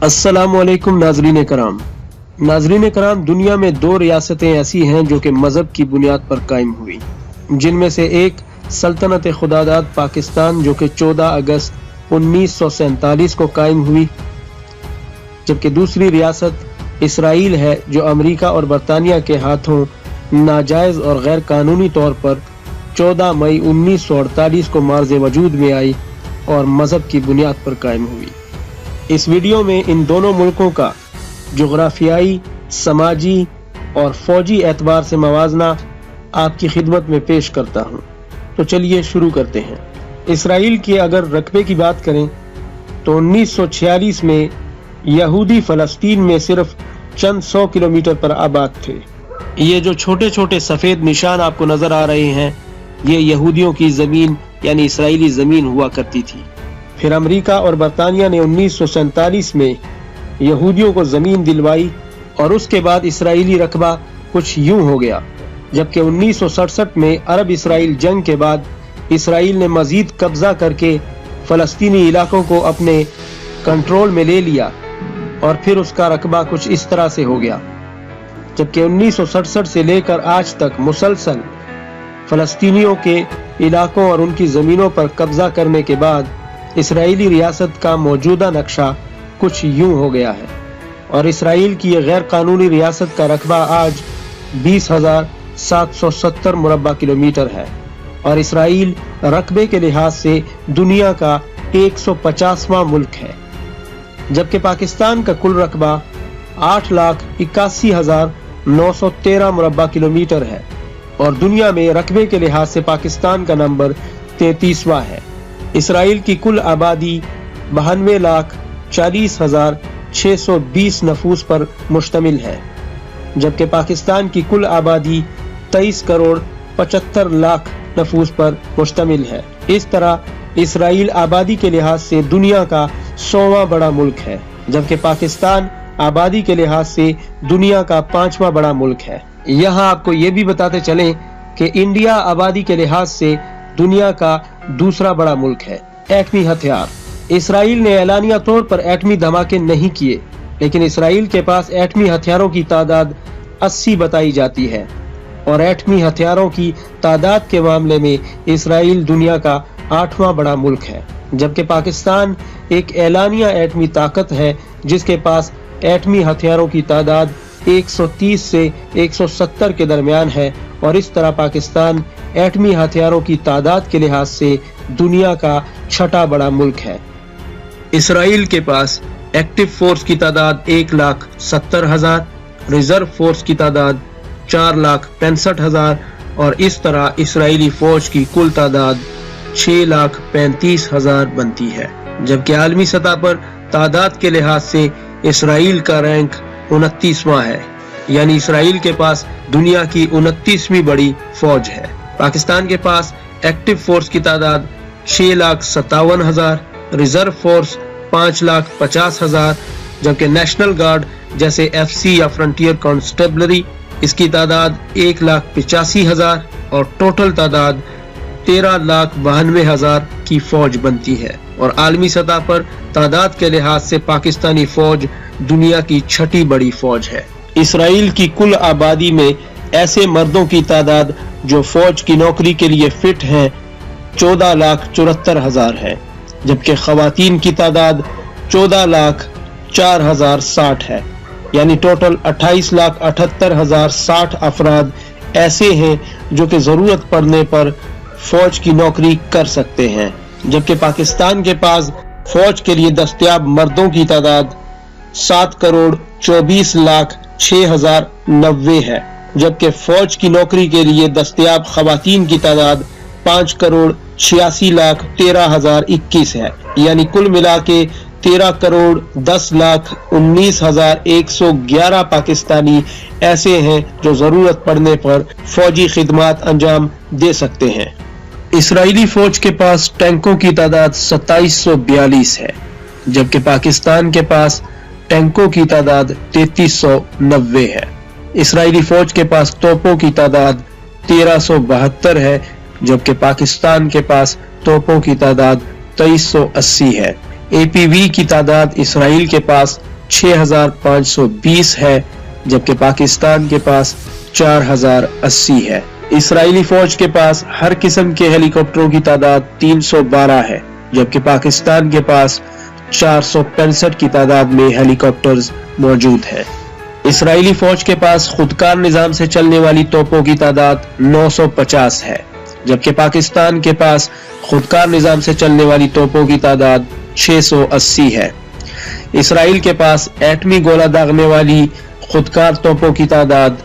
अस्सलामुअलैकुम नाजरीन कराम। दुनिया में दो रियासतें ऐसी हैं जो कि मज़हब की बुनियाद पर कायम हुई, जिनमें से एक सल्तनत खुदादाद पाकिस्तान जो कि 14 अगस्त 1947 को कायम हुई, जबकि दूसरी रियासत इसराइल है जो अमेरिका और बरतानिया के हाथों नाजायज़ और गैर कानूनी तौर पर 14 मई 1948 को मार्ज़े वजूद में आई और मज़हब की बुनियाद पर कायम हुई। इस वीडियो में इन दोनों मुल्कों का जोग्राफियाई, समाजी और फौजी एतबार से मवाजना आपकी खिदमत में पेश करता हूँ। तो चलिए शुरू करते हैं। इसराइल के अगर रकबे की बात करें तो 1946 में यहूदी फ़लस्तीन में सिर्फ चंद 100 किलोमीटर पर आबाद थे। ये जो छोटे छोटे सफ़ेद निशान आपको नज़र आ रहे हैं, ये यहूदियों की ज़मीन यानी इसराइली ज़मीन हुआ करती थी। फिर अमेरिका और बरतानिया ने 1947 में यहूदियों को ज़मीन दिलवाई और उसके बाद इसराइली रकबा कुछ यूं हो गया, जबकि 1967 में अरब इसराइल जंग के बाद इसराइल ने मज़ीद कब्ज़ा करके फ़लस्तीनी इलाकों को अपने कंट्रोल में ले लिया और फिर उसका रकबा कुछ इस तरह से हो गया। जबकि 1967 से लेकर आज तक मुसलसल फ़लस्तीनियों के इलाकों और उनकी ज़मीनों पर कब्ज़ा करने के बाद इसराइली रियासत का मौजूदा नक्शा कुछ यूं हो गया है और इसराइल की गैर कानूनी रियासत का रकबा आज 20,770 मुरब्बा किलोमीटर है और इसराइल रकबे के लिहाज से दुनिया का 150वां मुल्क है, जबकि पाकिस्तान का कुल रकबा 8,81,913 मुरब्बा किलोमीटर है और दुनिया में रकबे के लिहाज से पाकिस्तान का नंबर 33वां है। इसराइल की कुल आबादी 92,40,620 नफूस पर मुश्तमिल है, जबकि पाकिस्तान की कुल आबादी 23,75,00,000 नफूस पर मुश्तमिल है। इस तरह इसराइल आबादी के लिहाज से दुनिया का 100वां बड़ा मुल्क है, जबकि पाकिस्तान आबादी के लिहाज से दुनिया का 5वां बड़ा मुल्क है। यहाँ आपको ये भी बताते चलें कि इंडिया आबादी के लिहाज से दुनिया का दूसरा बड़ा मुल्क है। एटमी हथियार। इसराइल ने एलानिया तौर पर एटमी धमाके नहीं किए, लेकिन इसराइल के पास एटमी हथियारों की तादाद 80 बताई जाती है और एटमी हथियारों की तादाद के मामले में इसराइल दुनिया का 8वां बड़ा मुल्क है, जबकि पाकिस्तान एक एलानिया एटमी ताकत है जिसके पास एटमी हथियारों की तादाद 130 से 170 के दरमियान है और इस तरह पाकिस्तान एटमी हथियारों की तादाद के लिहाज से दुनिया का 6ठा बड़ा मुल्क है। इसराइल के पास एक्टिव फोर्स की तादाद 1,70,000, रिजर्व फोर्स की तादाद 4,65,000 और इस तरह इसराइली फौज की कुल तादाद 6,35,000 बनती है, जबकि आलमी सतह पर तादाद के लिहाज से इसराइल का रैंक 29वां है, यानी इसराइल के पास दुनिया की 29वीं बड़ी फौज है। पाकिस्तान के पास एक्टिव फोर्स की तादाद 6,57,000, रिजर्व फोर्स 5,50,000, जबकि नेशनल गार्ड जैसे FC या फ्रंटियर कॉन्स्टेबलरी इसकी तादाद 1,85,000 और टोटल तादाद 13,92,000 की फौज बनती है और आलमी सतह पर तादाद के लिहाज से पाकिस्तानी फौज दुनिया की 6ठी बड़ी फौज है। इसराइल की कुल आबादी में ऐसे मर्दों की तादाद जो फौज की नौकरी के लिए फिट हैं 14,74,000 है, जबकि खवातीन की तादाद 14,04,060 है, यानी टोटल 28,78,060 अफराद ऐसे हैं जो कि जरूरत पड़ने पर फौज की नौकरी कर सकते हैं, जबकि पाकिस्तान के पास फौज के लिए दस्तयाब मर्दों की तादाद 7,24,06,090 है, जबकि फौज की नौकरी के लिए दस्तयाब खवातीन की तादाद 5,86,13,021 है, यानी कुल मिला के 13,10,19,111 पाकिस्तानी ऐसे हैं जो जरूरत पड़ने पर फौजी खिदमात अंजाम दे सकते हैं। इसराइली फौज के पास टैंकों की तादाद 2742 है, जबकि पाकिस्तान के पास टैंकों की तादाद 3390 है। इसराइली फौज के पास तोपों की तादाद 1372 है, जबकि पाकिस्तान के पास तोपों की तादाद 2380 है। APV की तादाद इसराइल के पास 6520 है, जबकि पाकिस्तान के पास 4080 है। इसराइली फौज के पास हर किस्म के हेलीकॉप्टरों की तादाद 312 है, जबकि पाकिस्तान के पास 465 की तादाद में हेलीकॉप्टर्स मौजूद है। इसराइली फौज के पास खुदकार निजाम से चलने वाली तोपों की तादाद 950 है, जबकि पाकिस्तान के पास खुदकार निजाम से चलने वाली तोपों की तादाद 680 है। इसराइल के पास एटमी गोला दागने वाली खुदकार तोपों की तादाद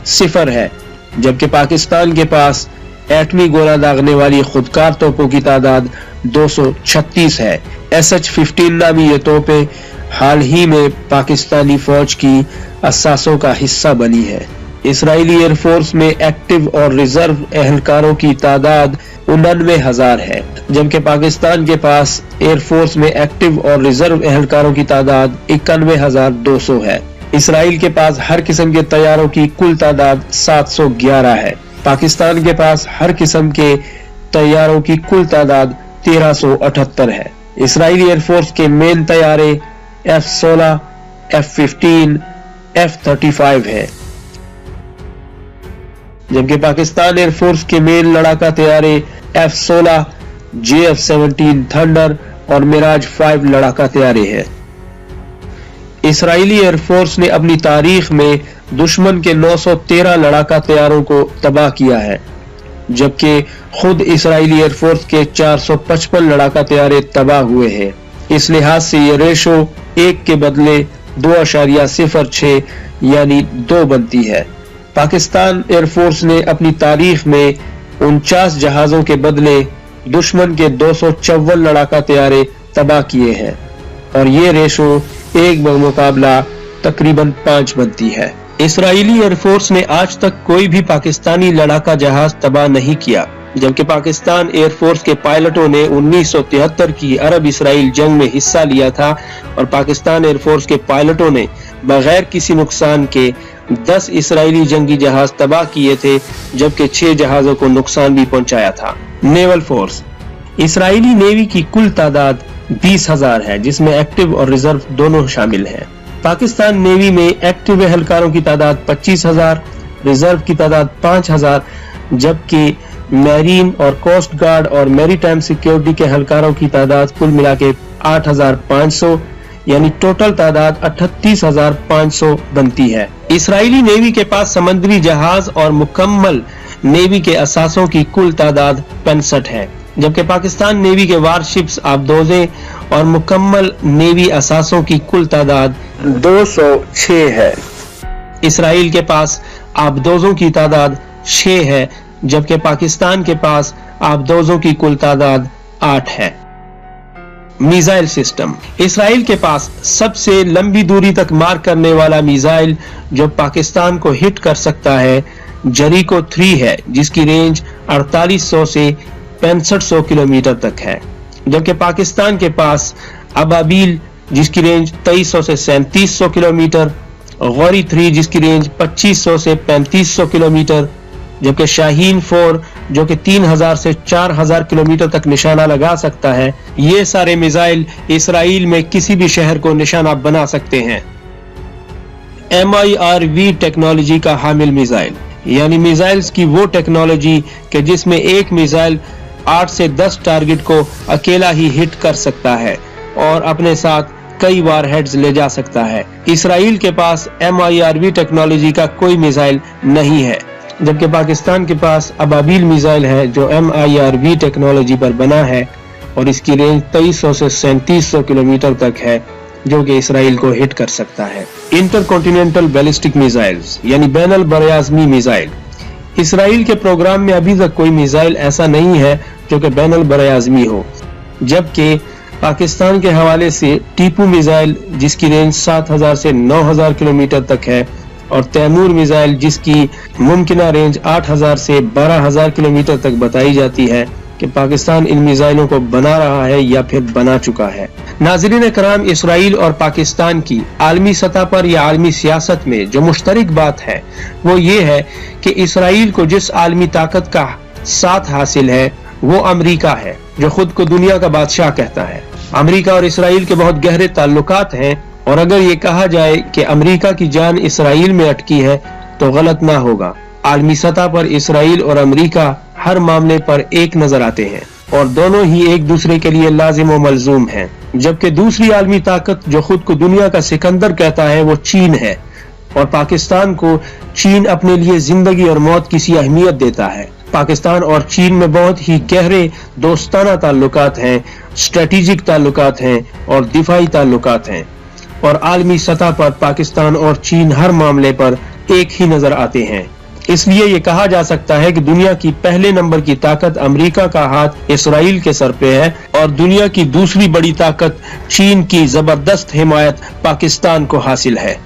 0 है, जबकि पाकिस्तान के पास एटमी गोला दागने वाली खुदकार तोपों की तादाद 236 है। SH-15 नामी ये तोपें हाल ही में पाकिस्तानी फौज की असासों का हिस्सा बनी है। इसराइली एयरफोर्स में एक्टिव और रिजर्व एहलकारों की तादाद 99,000 है, जबकि पाकिस्तान के पास एयरफोर्स में एक्टिव और रिजर्व एहलकारों की तादाद 91,200 है। इसराइल के पास हर किस्म के तैयारों की कुल तादाद 711 है। पाकिस्तान के पास हर किस्म के तैयारों की कुल तादाद 1378 है। इसराइली एयरफोर्स के मेन तैयारे F-16, F-15, F-35 है, जबकि पाकिस्तान एयरफोर्स के मेन लड़ाका तैयारे F-16, JF-17 थंडर और मिराज 5 लड़ाका तैयारे हैं। इसराइली एयरफोर्स ने अपनी तारीख में दुश्मन के 913 लड़ाका तैयारों को तबाह किया है, जबकि खुद इसराइली एयरफोर्स के 455 लड़ाका तैयारे तबाह हुए हैं। इस लिहाज से ये रेशो 1 के बदले 2.06 यानी 2 बनती है। पाकिस्तान एयरफोर्स ने अपनी तारीख में 49 जहाजों के बदले दुश्मन के 254 लड़ाका तैयारे तबाह किए हैं और ये रेशो 1 बमुकाबला तकरीबन 5 बनती है। इसराइली एयरफोर्स ने आज तक कोई भी पाकिस्तानी लड़ाका जहाज तबाह नहीं किया, जबकि पाकिस्तान एयरफोर्स के पायलटों ने 1973 की अरब इसराइल जंग में हिस्सा लिया था और पाकिस्तान एयरफोर्स के पायलटों ने बगैर किसी नुकसान के 10 इसराइली जंगी जहाज तबाह किए थे, जबकि 6 जहाजों को नुकसान भी पहुंचाया था। नेवल फोर्स इसराइली नेवी की कुल तादाद 20,000 है, जिसमें एक्टिव और रिजर्व दोनों शामिल हैं। पाकिस्तान नेवी में एक्टिव एहलकारों की तादाद 25,000, रिजर्व की तादाद 5,000, जबकि मैरीन और कोस्ट गार्ड और मैरीटाइम सिक्योरिटी के एहलकारों की तादाद कुल मिला के 8,500 यानी टोटल तादाद 38,500 बनती है। इसराइली नेवी के पास समुद्री जहाज और मुकम्मल नेवी के असासों की कुल तादाद 65 है, जबकि पाकिस्तान नेवी के वारशिप्स, आबदोजें और मुकम्मल नेवी असासों की कुल तादाद 206 है। इसराइल के पास आबदोजों की तादाद 6 है, जबकि पाकिस्तान के पास आबदोजों की कुल तादाद 8 है। मिसाइल सिस्टम इसराइल के पास सबसे लंबी दूरी तक मार करने वाला मिसाइल जो पाकिस्तान को हिट कर सकता है जरीको 3 है, जिसकी रेंज 4800 से 6500 किलोमीटर तक है, जबकि पाकिस्तान के पास अबाबील जिसकी रेंज 2300 से 3700 किलोमीटर, गौरी 3 जिसकी रेंज 2500 से 3500 किलोमीटर, जबकि शाहीन 4 जो कि 3000 से 4000 किलोमीटर तक निशाना लगा सकता है। ये सारे मिसाइल इसराइल में किसी भी शहर को निशाना बना सकते हैं। MIRV टेक्नोलॉजी का हामिल मिसाइल यानी मिसाइल्स की वो टेक्नोलॉजी कि जिसमें एक मिसाइल 8 से 10 टारगेट को अकेला ही हिट कर सकता है और अपने साथ कई वार हेड्स ले जा सकता है। इसराइल के पास MIRV टेक्नोलॉजी का कोई मिसाइल नहीं है, जबकि पाकिस्तान के पास अबाबील मिसाइल है जो MIRV टेक्नोलॉजी पर बना है और इसकी रेंज 2300 से 3700 किलोमीटर तक है, जो कि इसराइल को हिट कर सकता है। इंटरकॉन्टिनेंटल बैलिस्टिक मिसाइल्स यानी बैनुल बरआज़मी मिसाइल इसराइल के प्रोग्राम में अभी तक कोई मिसाइल ऐसा नहीं है जो कि बैनुल बरआज़मी हो, जबकि पाकिस्तान के हवाले से टीपू मिसाइल जिसकी रेंज 7000 से 9000 किलोमीटर तक है और तैमूर मिसाइल जिसकी मुमकिना रेंज 8000 से 12000 किलोमीटर तक बताई जाती है कि पाकिस्तान इन मिसाइलों को बना रहा है या फिर बना चुका है। नाज़रीन कराम, इसराइल और पाकिस्तान की आलमी सतह पर या आलमी सियासत में जो मुश्तरक बात है वो ये है कि इसराइल को जिस आलमी ताकत का साथ हासिल है वो अमेरिका है, जो खुद को दुनिया का बादशाह कहता है। अमेरिका और इसराइल के बहुत गहरे ताल्लुकात हैं और अगर ये कहा जाए कि अमेरिका की जान इसराइल में अटकी है तो गलत ना होगा। आलमी सतह पर इसराइल और अमेरिका हर मामले पर एक नजर आते हैं और दोनों ही एक दूसरे के लिए लाजिम व मलजूम हैं। जबकि दूसरी आलमी ताकत जो खुद को दुनिया का सिकंदर कहता है वो चीन है और पाकिस्तान को चीन अपने लिए जिंदगी और मौत की सी अहमियत देता है। पाकिस्तान और चीन में बहुत ही गहरे दोस्ताना ताल्लुकात हैं, स्ट्रेटेजिक ताल्लुकात हैं और दिफाई ताल्लुकात हैं और आलमी सतह पर पाकिस्तान और चीन हर मामले पर एक ही नजर आते हैं। इसलिए ये कहा जा सकता है कि दुनिया की पहले नंबर की ताकत अमेरिका का हाथ इसराइल के सर पे है और दुनिया की दूसरी बड़ी ताकत चीन की जबरदस्त हिमायत पाकिस्तान को हासिल है।